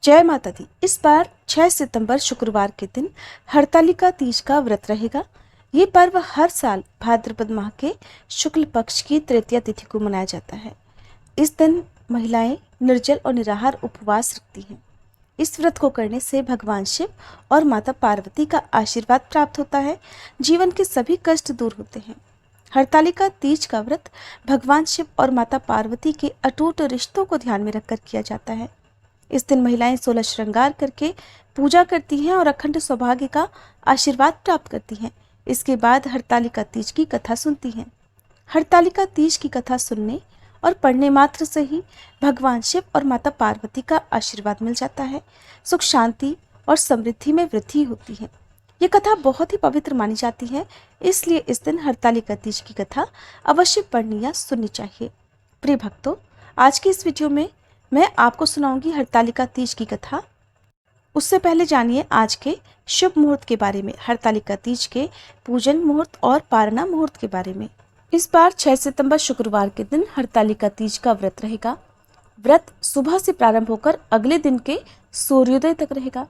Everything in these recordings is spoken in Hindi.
जय माता दी। इस बार 6 सितंबर शुक्रवार के दिन हरतालिका तीज का व्रत रहेगा। ये पर्व हर साल भाद्रपद माह के शुक्ल पक्ष की तृतीया तिथि को मनाया जाता है। इस दिन महिलाएं निर्जल और निराहार उपवास रखती हैं। इस व्रत को करने से भगवान शिव और माता पार्वती का आशीर्वाद प्राप्त होता है। जीवन के सभी कष्ट दूर होते हैं। हरतालिका तीज का व्रत भगवान शिव और माता पार्वती के अटूट रिश्तों को ध्यान में रखकर किया जाता है। इस दिन महिलाएं 16 श्रृंगार करके पूजा करती हैं और अखंड सौभाग्य का आशीर्वाद प्राप्त करती हैं। इसके बाद हरतालिका तीज की कथा सुनती हैं। हरतालिका तीज की कथा सुनने और पढ़ने मात्र से ही भगवान शिव और माता पार्वती का आशीर्वाद मिल जाता है। सुख शांति और समृद्धि में वृद्धि होती है। ये कथा बहुत ही पवित्र मानी जाती है, इसलिए इस दिन हरतालिका तीज की कथा अवश्य पढ़नी या सुननी चाहिए। प्रिय भक्तों, आज की इस वीडियो में मैं आपको सुनाऊंगी हरतालिका तीज की कथा। उससे पहले जानिए आज के शुभ मुहूर्त के बारे में, हरतालिका तीज के पूजन मुहूर्त और पारणा मुहूर्त के बारे में। इस बार 6 सितंबर शुक्रवार के दिन हरतालिका तीज का व्रत रहेगा। व्रत सुबह से प्रारंभ होकर अगले दिन के सूर्योदय तक रहेगा।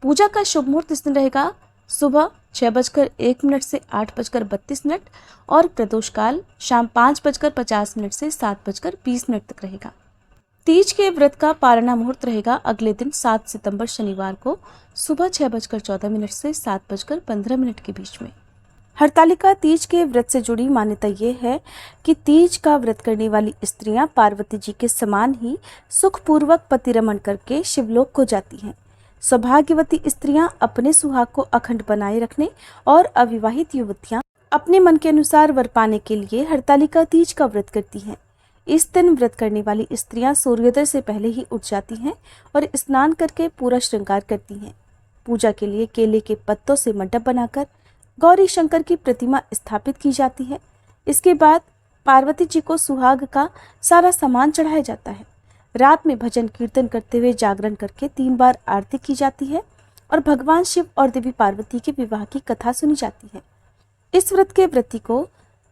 पूजा का शुभ मुहूर्त इस दिन रहेगा सुबह 6:01 से 8:32 और प्रदोष काल शाम 5:50 से 7:20 तक रहेगा। तीज के व्रत का पारणा मुहूर्त रहेगा अगले दिन 7 सितंबर शनिवार को सुबह 6:14 से 7:15 के बीच में। हरतालिका तीज के व्रत से जुड़ी मान्यता ये है कि तीज का व्रत करने वाली स्त्रियां पार्वती जी के समान ही सुखपूर्वक पतिरमण करके शिवलोक को जाती हैं। सौभाग्यवती स्त्रियां अपने सुहाग को अखंड बनाए रखने और अविवाहित युवतियां अपने मन के अनुसार वर पाने के लिए हरतालिका तीज का व्रत करती हैं। इस दिन व्रत करने वाली स्त्रियां सूर्योदय से पहले ही उठ जाती हैं और स्नान करके पूरा श्रृंगार करती हैं। पूजा के लिए केले के पत्तों से मंडप बनाकर गौरी शंकर की प्रतिमा स्थापित की जाती है। इसके बाद पार्वती जी को सुहाग का सारा सामान चढ़ाया जाता है। रात में भजन कीर्तन करते हुए जागरण करके 3 बार आरती की जाती है और भगवान शिव और देवी पार्वती के विवाह की कथा सुनी जाती है। इस व्रत के व्रती को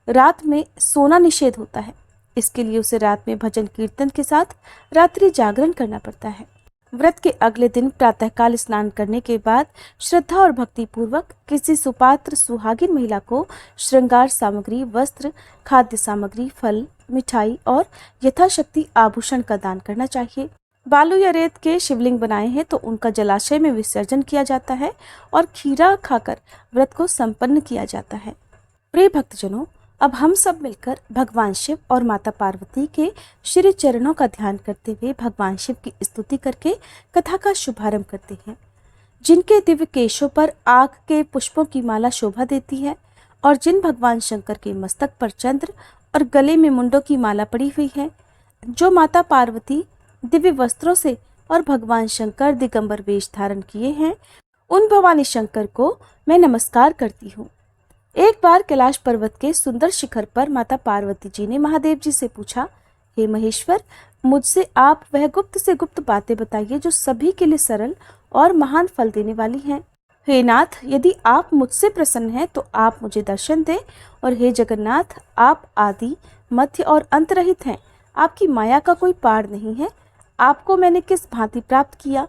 रात में सोना निषेध होता है, इसके लिए उसे रात में भजन कीर्तन के साथ रात्रि जागरण करना पड़ता है। व्रत के अगले दिन प्रातःकाल स्नान करने के बाद श्रद्धा और भक्ति पूर्वक किसी सुपात्र सुहागिन महिला को श्रृंगार सामग्री, वस्त्र, खाद्य सामग्री, फल, मिठाई और यथाशक्ति आभूषण का दान करना चाहिए। बालू या रेत के शिवलिंग बनाए हैं तो उनका जलाशय में विसर्जन किया जाता है और खीरा खाकर व्रत को संपन्न किया जाता है। प्रिय भक्तजनों, अब हम सब मिलकर भगवान शिव और माता पार्वती के श्री चरणों का ध्यान करते हुए भगवान शिव की स्तुति करके कथा का शुभारंभ करते हैं। जिनके दिव्य केशों पर आग के पुष्पों की माला शोभा देती है और जिन भगवान शंकर के मस्तक पर चंद्र और गले में मुंडों की माला पड़ी हुई है, जो माता पार्वती दिव्य वस्त्रों से और भगवान शंकर दिगंबर वेश धारण किए हैं, उन भवानी शंकर को मैं नमस्कार करती हूँ। एक बार कैलाश पर्वत के सुंदर शिखर पर माता पार्वती जी ने महादेव जी से पूछा, हे महेश्वर, मुझसे आप वह गुप्त से गुप्त बातें बताइए जो सभी के लिए सरल और महान फल देने वाली हैं। हे नाथ, यदि आप मुझसे प्रसन्न हैं तो आप मुझे दर्शन दें, और हे जगन्नाथ, आप आदि, मध्य और अंत रहित हैं। आपकी माया का कोई पार नहीं है। आपको मैंने किस भांति प्राप्त किया?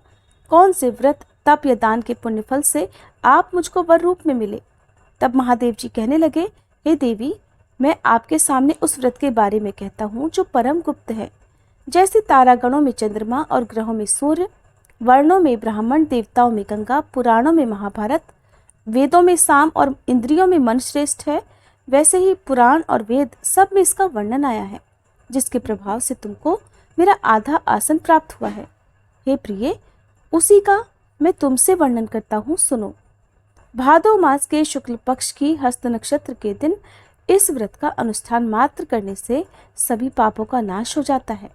कौन से व्रत, तप या दान के पुण्य फल से आप मुझको वर रूप में मिले? तब महादेव जी कहने लगे, हे देवी, मैं आपके सामने उस व्रत के बारे में कहता हूँ जो परम गुप्त है। जैसे तारागणों में चंद्रमा और ग्रहों में सूर्य, वर्णों में ब्राह्मण, देवताओं में गंगा, पुराणों में महाभारत, वेदों में साम और इंद्रियों में मन श्रेष्ठ है, वैसे ही पुराण और वेद सब में इसका वर्णन आया है, जिसके प्रभाव से तुमको मेरा आधा आसन प्राप्त हुआ है। हे प्रिय, उसी का मैं तुमसे वर्णन करता हूँ, सुनो। भादो मास के शुक्ल पक्ष की हस्त नक्षत्र के दिन इस व्रत का अनुष्ठान मात्र करने से सभी पापों का नाश हो जाता है।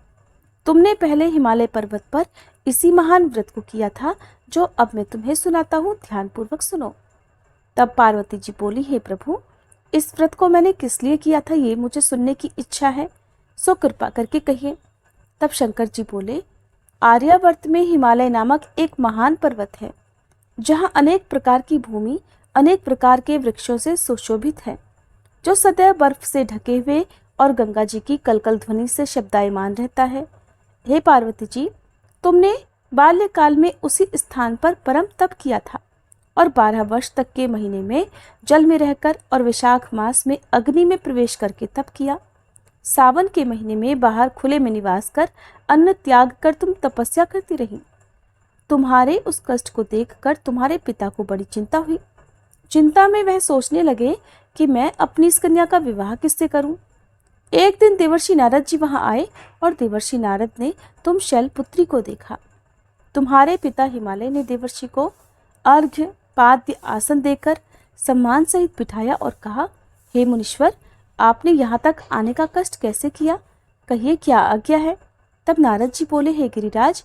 तुमने पहले हिमालय पर्वत पर इसी महान व्रत को किया था, जो अब मैं तुम्हें सुनाता हूँ, ध्यान पूर्वक सुनो। तब पार्वती जी बोली, हे प्रभु, इस व्रत को मैंने किस लिए किया था ये मुझे सुनने की इच्छा है, सो कृपा करके कहिए। तब शंकर जी बोले, आर्यावर्त में हिमालय नामक एक महान पर्वत है, जहाँ अनेक प्रकार की भूमि अनेक प्रकार के वृक्षों से सुशोभित है, जो सदैव बर्फ से ढके हुए और गंगा जी की कलकल ध्वनि से शब्दायमान रहता है। हे पार्वती जी, तुमने बाल्यकाल में उसी स्थान पर परम तप किया था और 12 वर्ष तक के महीने में जल में रहकर और वैशाख मास में अग्नि में प्रवेश करके तप किया। सावन के महीने में बाहर खुले में निवास कर अन्न त्याग कर तुम तपस्या करती रही। तुम्हारे उस कष्ट को देखकर तुम्हारे पिता को बड़ी चिंता हुई। चिंता में वह सोचने लगे कि मैं अपनी इस कन्या का विवाह किससे करूं। एक दिन देवर्षि नारद जी वहां आए और देवर्षि नारद ने तुम शैलपुत्री को देखा। तुम्हारे पिता हिमालय ने देवर्षि को अर्घ्य पाद्य आसन देकर सम्मान सहित बिठाया और कहा, हे मुनीश्वर, आपने यहाँ तक आने का कष्ट कैसे किया? कहिए क्या आज्ञा है? तब नारद जी बोले, हे गिरिराज,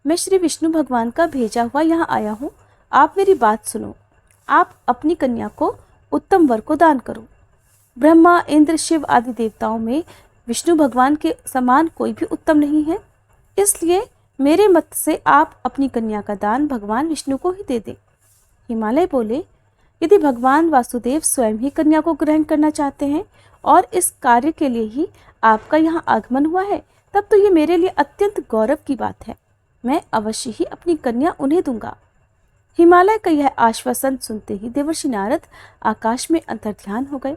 मैं श्री विष्णु भगवान का भेजा हुआ यहाँ आया हूँ। आप मेरी बात सुनो। आप अपनी कन्या को उत्तम वर को दान करो। ब्रह्मा, इंद्र, शिव आदि देवताओं में विष्णु भगवान के समान कोई भी उत्तम नहीं है। इसलिए मेरे मत से आप अपनी कन्या का दान भगवान विष्णु को ही दे दें। हिमालय बोले, यदि भगवान वासुदेव स्वयं ही कन्या को ग्रहण करना चाहते हैं और इस कार्य के लिए ही आपका यहाँ आगमन हुआ है, तब तो ये मेरे लिए अत्यंत गौरव की बात है। मैं अवश्य ही अपनी कन्या उन्हें दूंगा। हिमालय का यह आश्वासन सुनते ही देवर्षि नारद आकाश में अंतर्ध्यान हो गए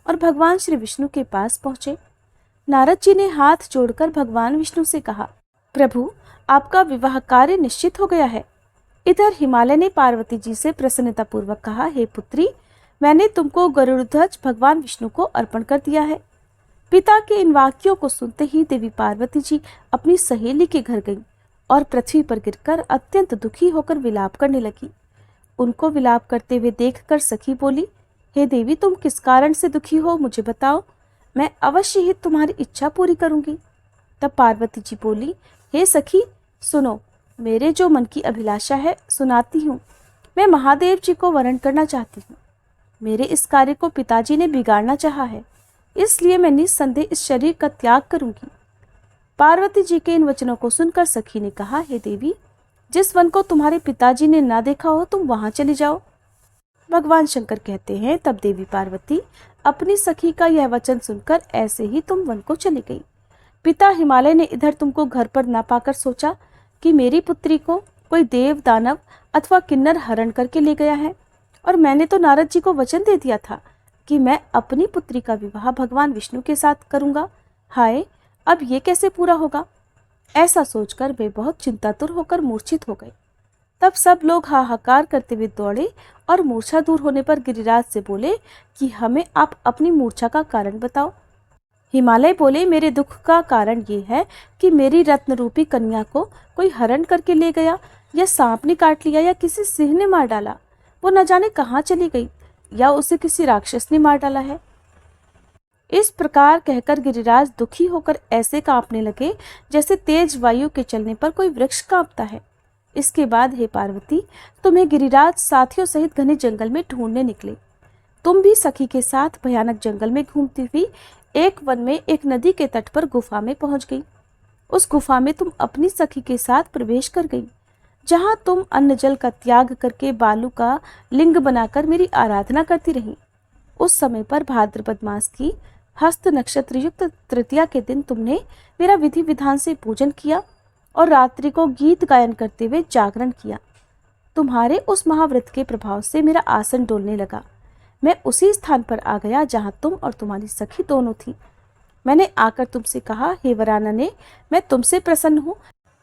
और भगवान श्री विष्णु के पास पहुंचे। नारद जी ने हाथ जोड़कर भगवान विष्णु से कहा, प्रभु, आपका विवाह कार्य निश्चित हो गया है। इधर हिमालय ने पार्वती जी से प्रसन्नता पूर्वक कहा, हे पुत्री, मैंने तुमको गरुड़ध्वज भगवान विष्णु को अर्पण कर दिया है। पिता के इन वाक्यों को सुनते ही देवी पार्वती जी अपनी सहेली के घर गईं और पृथ्वी पर गिरकर अत्यंत दुखी होकर विलाप करने लगी। उनको विलाप करते हुए देखकर सखी बोली, हे देवी, तुम किस कारण से दुखी हो, मुझे बताओ, मैं अवश्य ही तुम्हारी इच्छा पूरी करूंगी। तब पार्वती जी बोली, हे सखी, सुनो, मेरे जो मन की अभिलाषा है सुनाती हूँ। मैं महादेव जी को वरण करना चाहती हूँ। मेरे इस कार्य को पिताजी ने बिगाड़ना चाहा है, इसलिए मैं निस्संदेह इस शरीर का त्याग करूंगी। पार्वती जी के इन वचनों को सुनकर सखी ने कहा, हे देवी, जिस वन को तुम्हारे पिताजी ने ना देखा हो तुम वहां चली जाओ। भगवान शंकर कहते हैं, तब देवी पार्वती अपनी सखी का यह वचन सुनकर ऐसे ही तुम वन को चली गई। पिता हिमालय ने इधर तुमको घर पर ना पाकर सोचा कि मेरी पुत्री को कोई देव, दानव अथवा किन्नर हरण करके ले गया है, और मैंने तो नारद जी को वचन दे दिया था कि मैं अपनी पुत्री का विवाह भगवान विष्णु के साथ करूंगा। हाय, अब ये कैसे पूरा होगा? ऐसा सोचकर वे बहुत चिंतातुर होकर मूर्छित हो गए। तब सब लोग हाहाकार करते हुए दौड़े और मूर्छा दूर होने पर गिरिराज से बोले कि हमें आप अपनी मूर्छा का कारण बताओ। हिमालय बोले, मेरे दुख का कारण ये है कि मेरी रत्न रूपी कन्या को कोई हरण करके ले गया, या सांप ने काट लिया, या किसी सिंह ने मार डाला। वो न जाने कहाँ चली गई, या उसे किसी राक्षस ने मार डाला है। इस प्रकार कहकर गिरिराज दुखी होकर ऐसे कांपने लगे जैसे तेज वायु के चलने पर कोई वृक्ष कांपता है। इसके बाद हे पार्वती, तुम्हें गिरिराज साथियों सहित घने जंगल में ढूंढने निकले। तुम भी सखी के साथ भयानक जंगल में घूमती हुई एक वन में एक नदी के तट पर गुफा में पहुंच गई। उस गुफा में तुम अपनी सखी के साथ प्रवेश कर गई, जहां तुम अन्न जल का त्याग करके बालू का लिंग बनाकर मेरी आराधना करती रही। उस समय पर भाद्रपद मास की हस्त नक्षत्र युक्त तृतीया के दिन तुमने मेरा विधि विधान से पूजन किया और रात्रि को गीत गायन करते हुए जागरण किया। तुम्हारे उस महाव्रत के प्रभाव से मेरा आसन डोलने लगा। मैं उसी स्थान पर आ गया जहां तुम और तुम्हारी सखी दोनों थी। मैंने आकर तुमसे कहा, हे वरानने, मैं तुमसे प्रसन्न हूँ,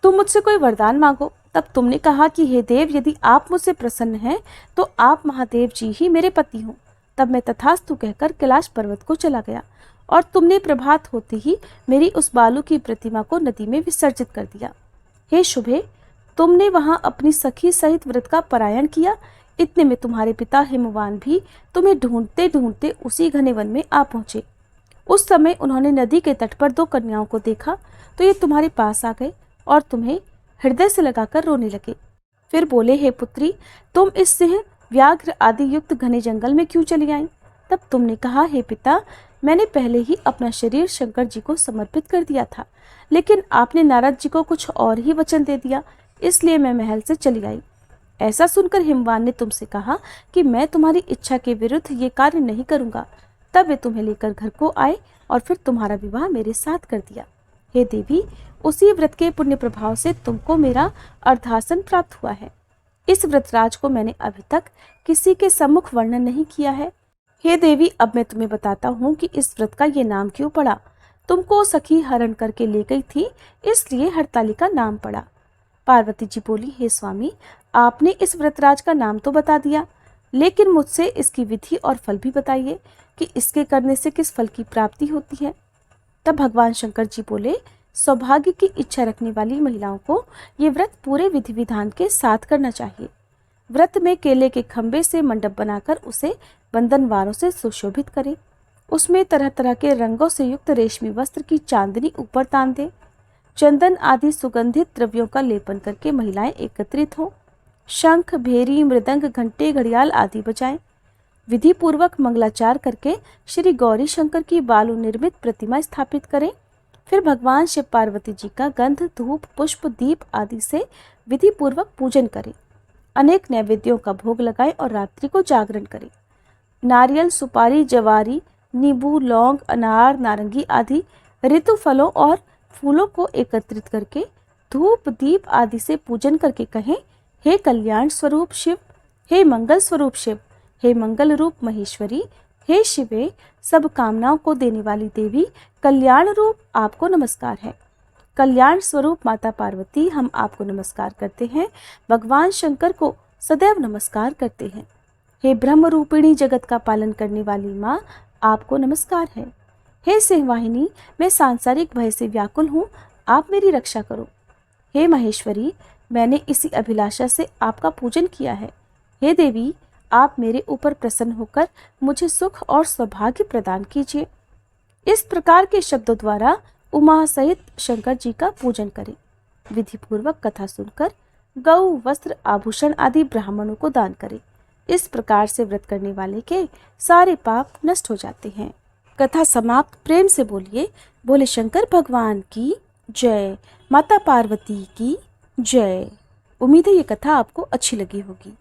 तुम मुझसे कोई वरदान मांगो। तब तुमने कहा कि हे देव, यदि आप मुझसे प्रसन्न हैं तो आप महादेव जी ही मेरे पति हों। तब मैं तथास्तु कहकर कैलाश पर्वत को चला गया और तुमने प्रभात होते ही मेरी उस बालू की प्रतिमा को नदी में विसर्जित कर दिया। हे शुभे, तुमने वहां अपनी सखी सहित व्रत का परायण किया। इतने में तुम्हारे पिता हिमवान भी तुम्हें ढूंढते ढूंढते उसी घने वन में आ पहुंचे। उस समय उन्होंने नदी के तट पर दो कन्याओं को देखा तो ये तुम्हारे पास आ गए और तुम्हें हृदय से लगाकर रोने लगे। फिर बोले, हे पुत्री, तुम इस सिंह, व्याघ्र आदि युक्त घने जंगल में क्यों चली आई? तब तुमने कहा, हे पिता, मैंने पहले ही अपना शरीर शंकर जी को समर्पित कर दिया था, लेकिन आपने नारद जी को कुछ और ही वचन दे दिया, इसलिए मैं महल से चली आई। ऐसा सुनकर हिमवान ने तुमसे कहा कि मैं तुम्हारी इच्छा के विरुद्ध ये कार्य नहीं करूंगा। तब वे तुम्हें लेकर घर को आए और फिर तुम्हारा विवाह मेरे साथ कर दिया। हे देवी, उसी व्रत के पुण्य प्रभाव से तुमको मेरा अर्धासन प्राप्त हुआ है। इस व्रतराज को मैंने अभी तक किसी के सम्मुख वर्णन नहीं किया है। हे देवी, अब मैं तुम्हें बताता हूँ कि इस व्रत का ये नाम क्यों पड़ा। तुमको सखी हरण करके ले गई थी, इसलिए हरतालिका नाम पड़ा। पार्वती जी बोली, हे स्वामी, आपने इस व्रतराज का नाम तो बता दिया, लेकिन मुझसे इसकी विधि और फल भी बताइए कि इसके करने से किस फल की प्राप्ति होती है। तब भगवान शंकर जी बोले, सौभाग्य की इच्छा रखने वाली महिलाओं को ये व्रत पूरे विधि विधान के साथ करना चाहिए। व्रत में केले के खंबे से मंडप बनाकर उसे बंधनवारों से सुशोभित करें। उसमें तरह तरह के रंगों से युक्त रेशमी वस्त्र की चांदनी ऊपर तान दें। चंदन आदि सुगंधित द्रव्यों का लेपन करके महिलाएं एकत्रित हों। शंख, भेरी, मृदंग, घंटे, घड़ियाल आदि बजाएं। विधि पूर्वक मंगलाचार करके श्री गौरी शंकर की बालू निर्मित प्रतिमा स्थापित करें। फिर भगवान शिव पार्वती जी का गंध, धूप, पुष्प, दीप आदि से विधि पूर्वक पूजन करें। अनेक नैवेद्यों का भोग लगाएं और रात्रि को जागरण करें। नारियल, सुपारी, जवारी, नींबू, लौंग, अनार, नारंगी आदि ऋतु फलों और फूलों को एकत्रित करके धूप, दीप आदि से पूजन करके कहें, हे कल्याण स्वरूप शिव, हे मंगल स्वरूप शिव, हे मंगल रूप महेश्वरी, हे शिवे, सब कामनाओं को देने वाली देवी, कल्याण रूप आपको नमस्कार है। कल्याण स्वरूप माता पार्वती, हम आपको नमस्कार करते हैं। भगवान शंकर को सदैव नमस्कार करते हैं। हे ब्रह्म रूपिणी, जगत का पालन करने वाली माँ, आपको नमस्कार है। हे सिंहवाहिनी, मैं सांसारिक भय से व्याकुल हूँ, आप मेरी रक्षा करो। हे महेश्वरी, मैंने इसी अभिलाषा से आपका पूजन किया है। हे देवी, आप मेरे ऊपर प्रसन्न होकर मुझे सुख और सौभाग्य प्रदान कीजिए। इस प्रकार के शब्दों द्वारा उमा सहित शंकर जी का पूजन करें। विधि पूर्वक कथा सुनकर गौ, वस्त्र, आभूषण आदि ब्राह्मणों को दान करें। इस प्रकार से व्रत करने वाले के सारे पाप नष्ट हो जाते हैं। कथा समाप्त। प्रेम से बोलिए, बोले शंकर भगवान की जय, माता पार्वती की जय। उम्मीद है ये कथा आपको अच्छी लगी होगी।